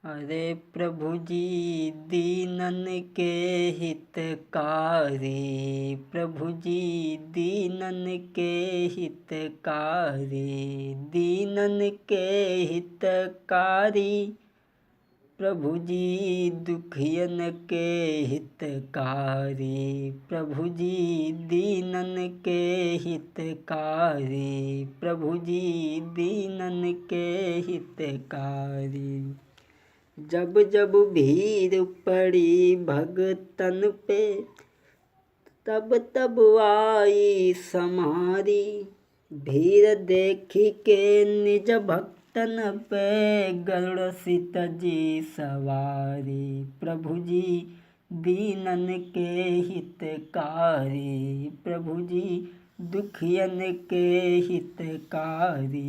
अरे प्रभु जी दीनन के हितकारी, प्रभु जी दीनन के हितकारी, दीनन के हितकारी, प्रभु जी दुखियन के हितकारी, प्रभु जी दीनन के हितकारी, प्रभु जी दीनन के हितकारी। जब जब भीड़ पड़ी भगतन पे, तब तब आई समारी, भीड़ देखी के निज भक्तन पे गरुड़ सीत जी सवारी, प्रभु जी दीनन के हितकारी, प्रभु जी दुखियन के हितकारी।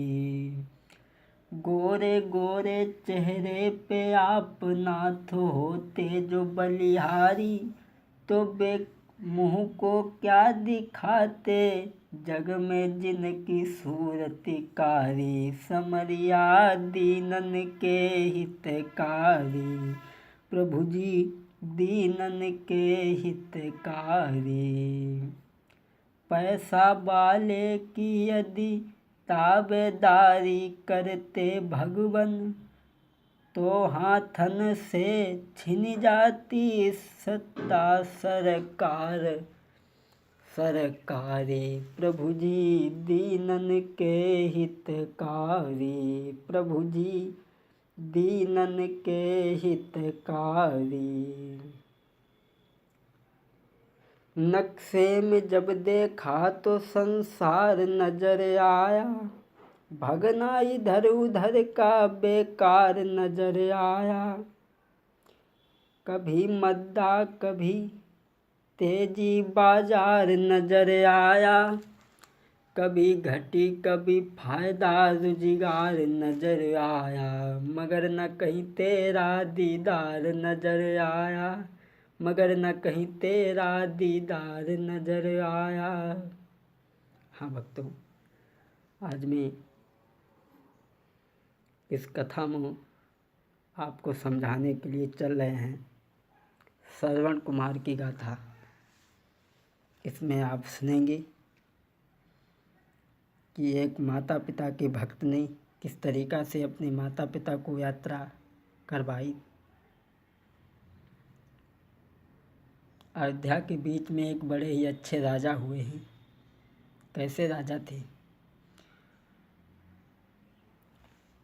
गोरे गोरे चेहरे पे आप नाथ होते जो बलिहारी, तो बे मुँह को क्या दिखाते जग में जिनकी सूरतिकारी, समरिया दीनन के हितकारी, प्रभु जी दीनन के हितकारी। पैसा वाले की यदि ताबेदारी करते भगवन, तो हाथन से छिन जाती सत्ता सरकारी, प्रभु जी दीनन के हितकारी, प्रभु जी दीनन के हितकारी। नक्शे में जब देखा तो संसार नजर आया, भगना इधर उधर का बेकार नजर आया। कभी मद्दा कभी तेजी बाजार नजर आया, कभी घटी कभी फायदा रोजगार नजर आया, मगर न कहीं तेरा दीदार नजर आया, मगर न कहीं तेरा दीदार नजर आया। हाँ भक्तों, आज मैं इस कथा में आपको समझाने के लिए चल रहे हैं श्रवण कुमार की गाथा। इसमें आप सुनेंगे कि एक माता पिता के भक्त ने किस तरीक़ा से अपने माता पिता को यात्रा करवाई। अयोध्या के बीच में एक बड़े ही अच्छे राजा हुए हैं। कैसे राजा थे?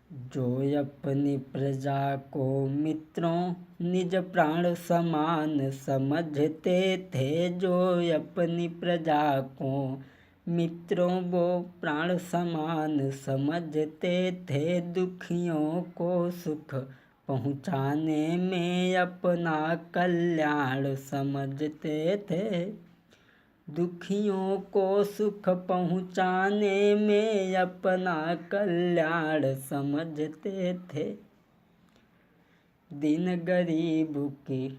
जो अपनी प्रजा को मित्रों निज प्राण समान समझते थे, जो अपनी प्रजा को मित्रों वो प्राण समान समझते थे, दुखियों को सुख पहुँचाने में अपना कल्याण समझते थे, दुखियों को सुख पहुँचाने में अपना कल्याण समझते थे। दिन गरीब की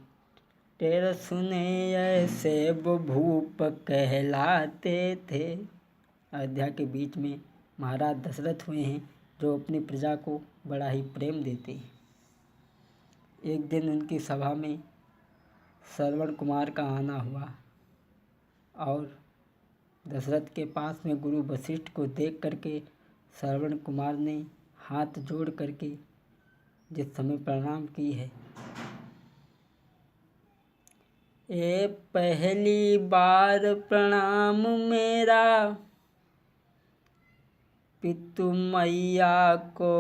टेर सुने ऐसे वो भूप कहलाते थे। अयोध्या के बीच में महाराज दशरथ हुए हैं, जो अपनी प्रजा को बड़ा ही प्रेम देते हैं। एक दिन उनकी सभा में श्रवण कुमार का आना हुआ और दशरथ के पास में गुरु वशिष्ठ को देख करके श्रवण कुमार ने हाथ जोड़ करके जिस समय प्रणाम की है, ए पहली बार प्रणाम मेरा पितु मैया को,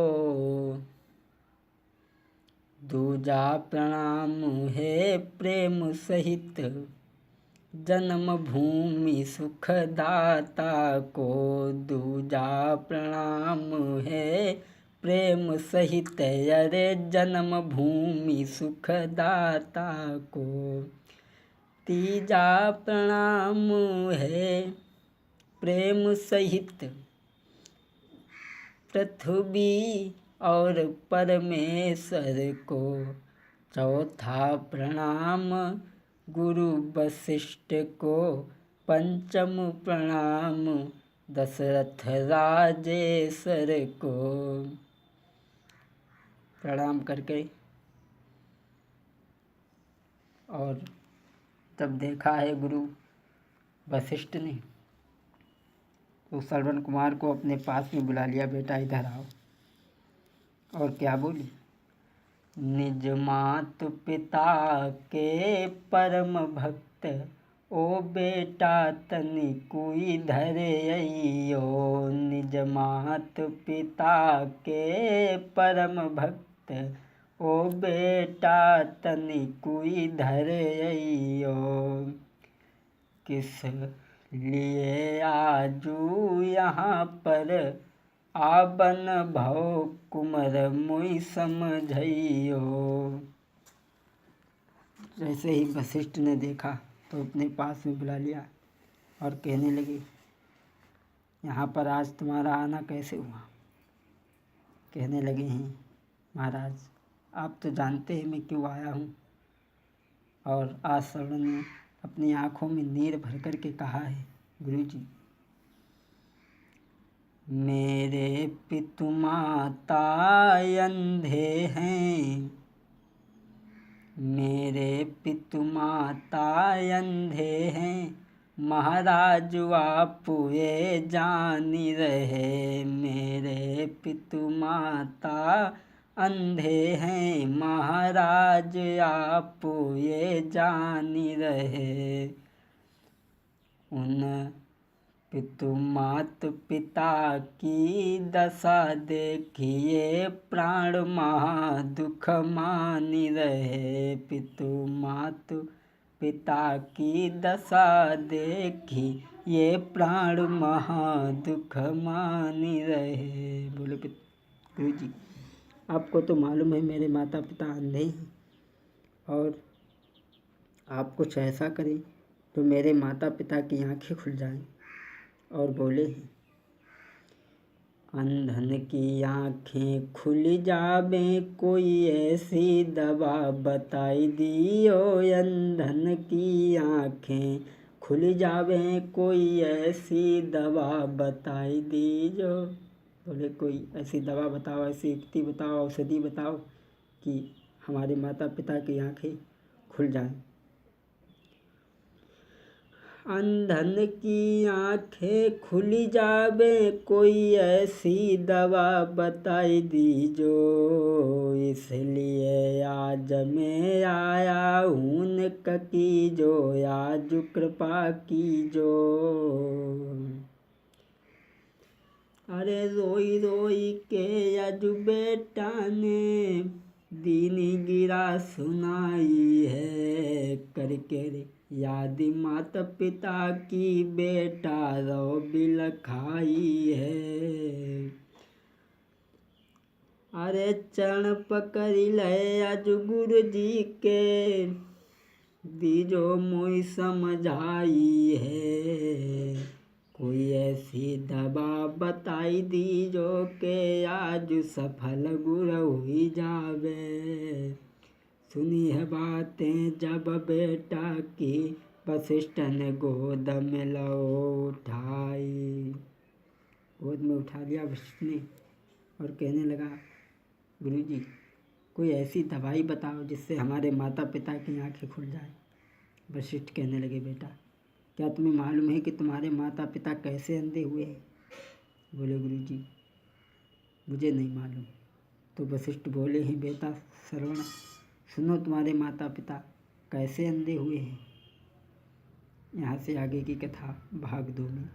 दूजा प्रणाम है प्रेम सहित जन्म भूमि सुखदाता को, दूजा प्रणाम है प्रेम सहित अरे जन्म भूमि सुखदाता को, तीजा प्रणाम है प्रेम सहित पृथ्वी और परमेश्वर को, चौथा प्रणाम गुरु वशिष्ठ को, पंचम प्रणाम दशरथ राजेश्वर को। प्रणाम करके और जब देखा है गुरु वशिष्ठ ने तो श्रवण कुमार को अपने पास में बुला लिया, बेटा इधर आओ। और क्या बोली, निज मात पिता के परम भक्त, ओ बेटा तनिकुई धरे अइयो। निज मात पिता के परम भक्त, ओ बेटा तनिकुई धरे अइयो। किस लिए आजू यहाँ पर आबन भव कुमर मुई समझइयो। जैसे ही वशिष्ठ ने देखा तो अपने पास में बुला लिया और कहने लगे, यहाँ पर आज तुम्हारा आना कैसे हुआ। कहने लगे हैं, महाराज आप तो जानते हैं मैं क्यों आया हूँ। और आज श्रवण ने अपनी आँखों में नीर भर कर के कहा है, गुरुजी मेरे पितु माता अंधे हैं, मेरे पितु माता अंधे हैं, महाराज आप ये जानी रहे। मेरे पितु माता अंधे हैं, महाराज आप ये जानी रहे। उन पितु मात पिता की दशा देखिए, प्राण महा दुख मानी रहे। पितु मात पिता की दशा देखी, ये प्राण महा दुख मानी रहे। बोले गुरुजी आपको तो मालूम है मेरे माता पिता अंधे हैं, और आप कुछ ऐसा करें तो मेरे माता पिता की आंखें खुल जाएं। और बोले हैं, अंधन की आँखें खुल जावे, कोई ऐसी दवा बताई दियो। अंधन की आँखें खुल जावे, कोई ऐसी दवा बताई दीजो। बोले कोई ऐसी दवा बताओ, ऐसी युक्ति बताओ, औषधि बताओ कि हमारे माता पिता की आँखें खुल जाएं। अंधन की आँखें खुल जावे, कोई ऐसी दवा बताई दीजो। इसलिए आज मैं आया हूँ कीजो, आज कृपा कीजो। अरे रोई रोई के आज बेटा ने दीनी गिरा सुनाई है। करके याद माता पिता की बेटा रो बिल खाई है। अरे चरण पकड़ ले आज गुरु जी के, दीजो मोई समझाई है। कोई ऐसी दवा बताई दीजो के आज सफल गुरु हुई जावे। सुनी है बातें जब बेटा की, वशिष्ठ ने गोद में लो उठाई। गोद में उठा लिया वशिष्ठ ने और कहने लगा, गुरुजी कोई ऐसी दवाई बताओ जिससे हमारे माता पिता की आंखें खुल जाए। वशिष्ठ कहने लगे, बेटा क्या तुम्हें मालूम है कि तुम्हारे माता पिता कैसे अंधे हुए हैं। बोले गुरुजी मुझे नहीं मालूम। तो वशिष्ठ बोले हैं, बेटा श्रवण सुनो, तुम्हारे माता पिता कैसे अंधे हुए हैं। यहाँ से आगे की कथा भाग 2 में।